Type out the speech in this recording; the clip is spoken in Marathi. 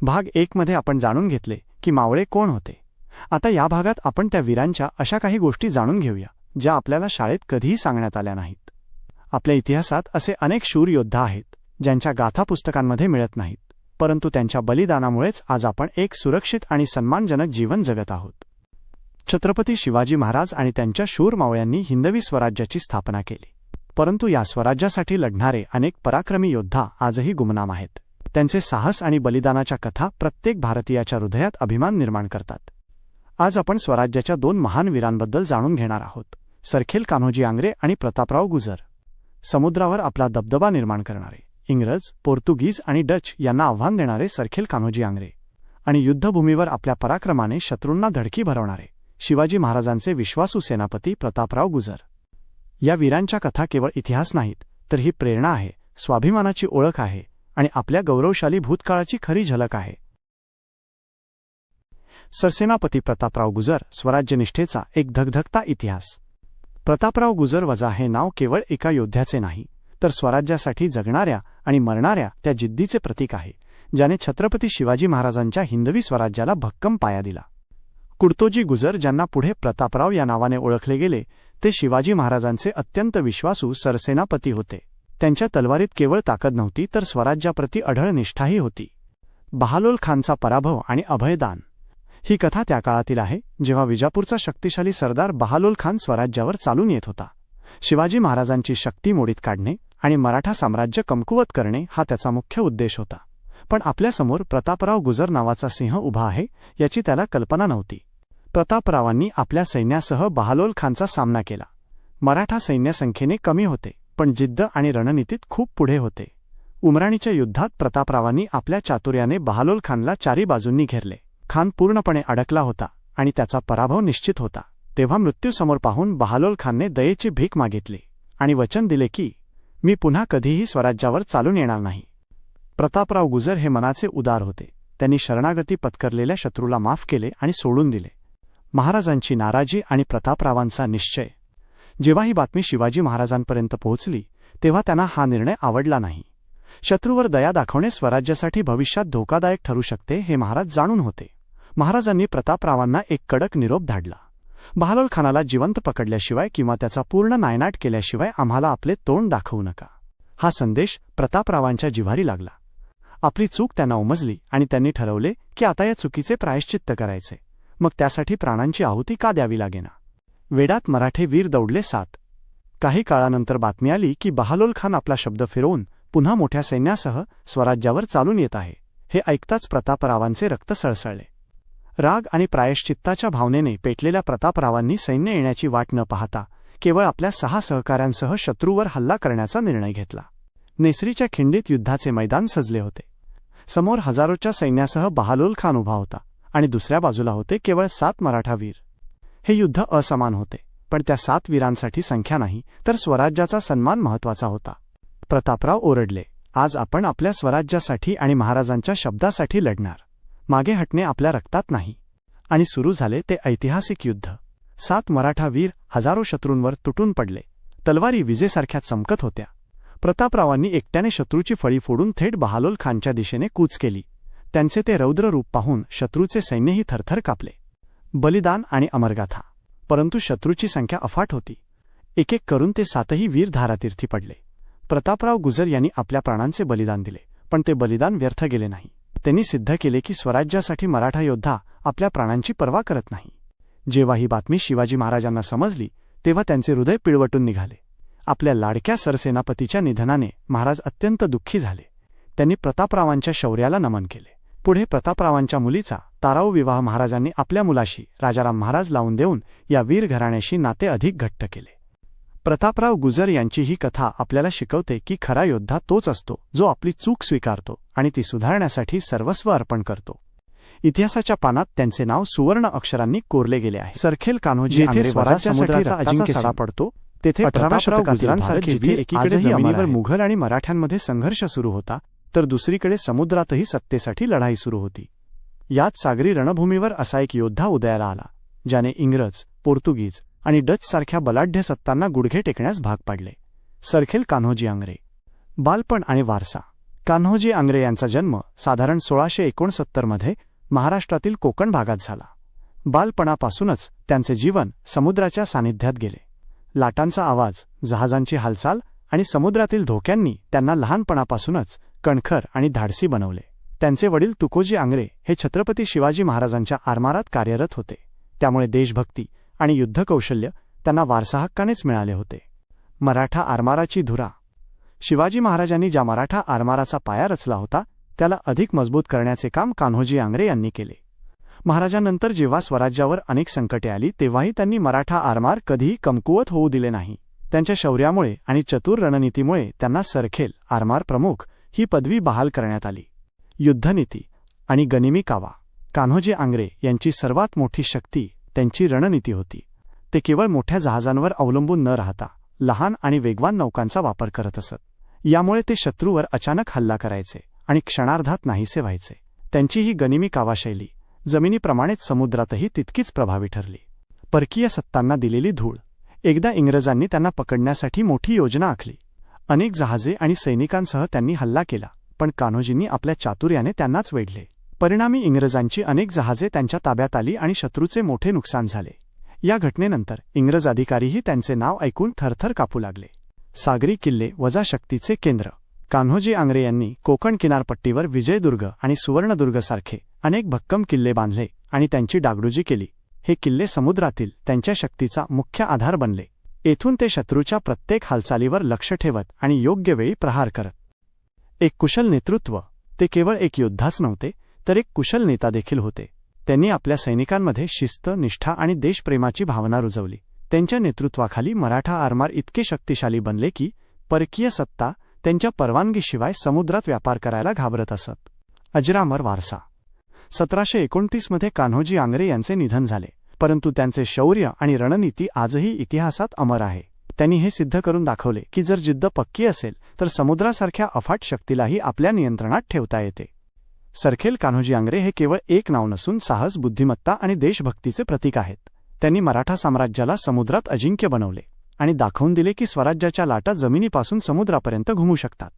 भाग 1 मध्ये आपण जाणून घेतले की मावळे कोण होते। आता या भागात आपण त्या वीरांच्या अशा काही गोष्टी जाणून घेऊया ज्या आपल्याला शाळेत कधीही सांगण्यात आल्या नाहीत। आपल्या इतिहासात असे अनेक शूर योद्धा आहेत ज्यांच्या गाथा पुस्तकांमध्ये मिळत नाहीत, परंतु त्यांच्या बलिदानामुळेच आज आपण एक सुरक्षित आणि सन्मानजनक जीवन जगत आहोत। छत्रपती शिवाजी महाराज आणि त्यांच्या शूर मावळ्यांनी हिंदवी स्वराज्याची स्थापना केली, परंतु या स्वराज्यासाठी लढणारे अनेक पराक्रमी योद्धा आजही गुमनाम आहेत। त्यांचे साहस आणि बलिदानाच्या कथा प्रत्येक भारतीयाच्या हृदयात अभिमान निर्माण करतात। आज आपण स्वराज्याच्या 2 महान वीरांबद्दल जाणून घेणार आहोत, सरखेल कान्होजी आंग्रे आणि प्रतापराव गुजर। समुद्रावर आपला दबदबा निर्माण करणारे, इंग्रज, पोर्तुगीज आणि डच यांना आव्हान देणारे सरखेल कान्होजी आंग्रे आणि युद्धभूमीवर आपल्या पराक्रमाने शत्रूंना धडकी भरवणारे शिवाजी महाराजांचे विश्वासू सेनापती प्रतापराव गुजर। या वीरांच्या कथा केवळ इतिहास नाहीत, तर ही प्रेरणा आहे, स्वाभिमानाची ओळख आहे आणि आपल्या गौरवशाली भूतकाळाची खरी झलक आहे। सरसेनापती प्रतापराव गुजर, स्वराज्यनिष्ठेचा एक धगधगता इतिहास। प्रतापराव गुजर वजा हे नाव केवळ एका योद्ध्याचे नाही, तर स्वराज्यासाठी जगणाऱ्या आणि मरणाऱ्या त्या जिद्दीचे प्रतीक आहे, ज्याने छत्रपती शिवाजी महाराजांच्या हिंदवी स्वराज्याला भक्कम पाया दिला। कुडतोजी गुजर, ज्यांना पुढे प्रतापराव या नावाने ओळखले गेले, ते शिवाजी महाराजांचे अत्यंत विश्वासू सरसेनापती होते। त्यांच्या तलवारीत केवळ ताकद नव्हती, तर स्वराज्याप्रती अढळ निष्ठाही होती। बहालोल खानचा पराभव आणि अभयदान ही कथा त्या काळातील आहे जेव्हा विजापूरचा शक्तिशाली सरदार बहालोल खान स्वराज्यावर चालून येत होता। शिवाजी महाराजांची शक्ती मोडीत काढणे आणि मराठा साम्राज्य कमकुवत करणे हा त्याचा मुख्य उद्देश होता, पण आपल्यासमोर प्रतापराव गुजर नावाचा सिंह उभा आहे याची त्याला कल्पना नव्हती। प्रतापरावांनी आपल्या सैन्यासह बहालोल खानचा सामना केला। मराठा सैन्य संख्येने कमी होते, पण जिद्द आणि रणनीतीत खूप पुढे होते। उमराणीच्या युद्धात प्रतापरावांनी आपल्या चातुर्याने बहालोल खानला चारी बाजूंनी घेरले। खान पूर्णपणे अडकला होता आणि त्याचा पराभव निश्चित होता। तेव्हा मृत्यूसमोर पाहून बहालोल खानने दयेची भीक मागितली आणि वचन दिले की मी पुन्हा कधीही स्वराज्यावर चालून येणार नाही। प्रतापराव गुजर हे मनाचे उदार होते। त्यांनी शरणागती पत्करलेल्या शत्रूला माफ केले आणि सोडून दिले। महाराजांची नाराजी आणि प्रतापरावांचा निश्चय। जेव्हा ही बातमी शिवाजी महाराजांपर्यंत पोहोचली, तेव्हा त्यांना हा निर्णय आवडला नाही। शत्रूवर दया दाखवणे स्वराज्यासाठी भविष्यात धोकादायक ठरू शकते हे महाराज जाणून होते। महाराजांनी प्रतापरावांना एक कडक निरोप धाडला, बहालोल खानाला जिवंत पकडल्याशिवाय किंवा त्याचा पूर्ण नायनाट केल्याशिवाय आम्हाला आपले तोंड दाखवू नका। हा संदेश प्रतापरावांच्या जिव्हारी लागला। आपली चूक त्यांना उमजली आणि त्यांनी ठरवले की आता या चुकीचे प्रायश्चित्त करायचे, मग त्यासाठी प्राणांची आहुती का द्यावी लागेना। वेडात मराठे वीर दौडले 7। काही काळानंतर बातमी आली की बहालोल खान आपला शब्द फिरवून पुन्हा मोठ्या सैन्यासह स्वराज्यावर चालून येत आहे। हे ऐकताच प्रतापरावांचे रक्त सळसळले। राग आणि प्रायश्चित्ताच्या भावनेने पेटलेल्या प्रतापरावांनी सैन्य येण्याची वाट न पाहता केवळ आपल्या 6 सहकाऱ्यांसह शत्रूवर हल्ला करण्याचा निर्णय घेतला। नेसरीच्या खिंडीत युद्धाचे मैदान सजले होते। समोर हजारोच्या सैन्यासह बहालोल खान उभा होता आणि दुसऱ्या बाजूला होते केवळ 7 मराठा वीर। हे युद्ध असमान होते, पण त्या 7 वीरांसाठी संख्या नाही, तर स्वराज्याचा सन्मान महत्त्वाचा होता। प्रतापराव ओरडले, आज आपण आपल्या स्वराज्यासाठी आणि महाराजांच्या शब्दासाठी लढणार। मागे हटणे आपल्या रक्तात नाही। आणि सुरू झाले ते ऐतिहासिक युद्ध। 7 मराठा वीर हजारो शत्रूंवर तुटून पडले। तलवारी विजेसारख्या चमकत होत्या। प्रतापरावांनी एकट्याने शत्रूची फळी फोडून थेट बहालोल खानच्या दिशेने कूच केली। त्यांचे ते रौद्र रूप पाहून शत्रूचे सैन्यही थरथर कापले। बलिदान आणि अमरगाथा। परंतु शत्रूची संख्या अफाट होती। एक एक करून ते 7ही वीर धारातीर्थी पडले। प्रतापराव गुजर यांनी आपल्या प्राणांचे बलिदान दिले, पण ते बलिदान व्यर्थ गेले नाही। त्यांनी सिद्ध केले की स्वराज्यासाठी मराठा योद्धा आपल्या प्राणांची पर्वा करत नाही। जेव्हा ही बातमी शिवाजी महाराजांना समजली, तेव्हा त्यांचे हृदय पिळवटून निघाले। आपल्या लाडक्या सरसेनापतीच्या निधनाने महाराज अत्यंत दुःखी झाले। त्यांनी प्रतापरावांच्या शौर्याला नमन केले। पुढे प्रतापरावांच्या मुलीचा ताराऊ विवाह महाराजांनी आपल्या मुलाशी राजाराम महाराज लावून देऊन या वीर घराण्याशी नाते अधिक घट्ट केले। प्रतापराव गुजर यांची ही कथा आपल्याला शिकवते की खरा योद्धा तोच असतो जो आपली चूक स्वीकारतो आणि ती सुधारण्यासाठी सर्वस्व अर्पण करतो। इतिहासाच्या पानात त्यांचे नाव सुवर्ण अक्षरांनी कोरले गेले आहे। सरखेल कान्होजी येथे स्वराज्याचा अजिंक्य सडा पडतो, तेथे प्रतापराव गुजरांसारखे वीर एकीकडे जमिनीवर मुघल आणि मराठ्यांमध्ये संघर्ष सुरू होता, तर दुसरीकडे समुद्रातही सत्तेसाठी लढाई सुरू होती। यात सागरी रणभूमीवर असा एक योद्धा उदयाला आला, ज्याने इंग्रज, पोर्तुगीज आणि डच सारख्या बलाढ्य सत्तांना गुडघे टेकण्यास भाग पाडले। सरखेल कान्होजी आंग्रे। बालपण आणि वारसा। कान्होजी आंग्रे यांचा जन्म साधारण 1669 मध्ये महाराष्ट्रातील कोकण भागात झाला. बालपणापासूनच त्यांचे जीवन समुद्राच्या सानिध्यात गेले. लाटांचा आवाज, जहाजांची हालचाल आणि समुद्रातील धोक्यांनी त्यांना लहानपणापासूनच कणखर आणि धाडसी बनवले. त्यांचे वडील तुकोजी आंग्रे हे छत्रपती शिवाजी महाराजांच्या आरमारात कार्यरत होते, त्यामुळे देशभक्ती आणि युद्धकौशल्य त्यांना वारसाहक्कानेच मिळाले होते. मराठा आरमाराची धुरा. शिवाजी महाराजांनी ज्या मराठा आरमाराचा पाया रचला होता त्याला अधिक मजबूत करण्याचे काम कान्होजी आंग्रे यांनी केले. महाराजांनंतर जेव्हा स्वराज्यावर अनेक संकटे आली तेव्हाही त्यांनी मराठा आरमार कधीही कमकुवत होऊ दिले नाही. त्यांच्या शौर्यामुळे आणि चतुर रणनीतीमुळे त्यांना सरखेल आरमार प्रमुख ही पदवी बहाल करण्यात आली. युद्धनीती आणि गनिमी कावा. कान्होजी आंग्रे यांची सर्वात मोठी शक्ती त्यांची रणनीती होती. ते केवळ मोठ्या जहाजांवर अवलंबून न राहता लहान आणि वेगवान नौकांचा वापर करत असत. यामुळे ते शत्रूवर अचानक हल्ला करायचे आणि क्षणार्धात नाहीसे व्हायचे. त्यांची ही गनिमी कावा शैली जमिनीप्रमाणेच समुद्रातही तितकीच प्रभावी ठरली. परकीय सत्तांना दिलेली धूळ. एकदा इंग्रजांनी त्यांना पकडण्यासाठी मोठी योजना आखली. अनेक जहाजे आणि सैनिकांसह त्यांनी हल्ला केला, पण कान्होजींनी आपल्या चातुर्याने त्यांनाच वेढले. परिणामी इंग्रजांची अनेक जहाजे त्यांच्या ताब्यात आली आणि शत्रूचे मोठे नुकसान झाले. या घटनेनंतर इंग्रज अधिकारीही त्यांचे नाव ऐकून थरथर कापू लागले. सागरी किल्ले वजा शक्तीचे केंद्र. कान्होजी आंग्रे यांनी कोकण किनारपट्टीवर विजयदुर्ग आणि सुवर्णदुर्गसारखे अनेक भक्कम किल्ले बांधले आणि त्यांची डागडुजी केली. हे किल्ले समुद्रातील त्यांच्या शक्तीचा मुख्य आधार बनले. येथून ते शत्रूच्या प्रत्येक हालचालीवर लक्ष ठेवत आणि योग्य वेळी प्रहार करत. एक कुशल नेतृत्व. ते केवळ एक योद्धाच नव्हते, तर एक कुशल नेता देखील होते. त्यांनी आपल्या सैनिकांमध्ये शिस्त, निष्ठा आणि देशप्रेमाची भावना रुजवली. त्यांच्या नेतृत्वाखाली मराठा आरमार इतके शक्तिशाली बनले की परकीय सत्ता त्यांच्या परवानगीशिवाय समुद्रात व्यापार करायला घाबरत असत. अजरामर वारसा. 1729 मध्ये कान्होजी आंग्रे यांचे निधन झाले, परंतु त्यांचे शौर्य आणि रणनीती आजही इतिहासात अमर आहे. त्यांनी हे सिद्ध करून दाखवले की जर जिद्द पक्की असेल तर समुद्रासारख्या अफाट शक्तीलाही आपल्या नियंत्रणात ठेवता येते. सरखेल कान्होजी आंग्रे हे केवळ एक नाव नसून साहस, बुद्धिमत्ता आणि देशभक्तीचे प्रतीक आहेत. त्यांनी मराठा साम्राज्याला समुद्रात अजिंक्य बनवले आणि दाखवून दिले की स्वराज्याच्या लाटा जमिनीपासून समुद्रापर्यंत घुमू शकतात.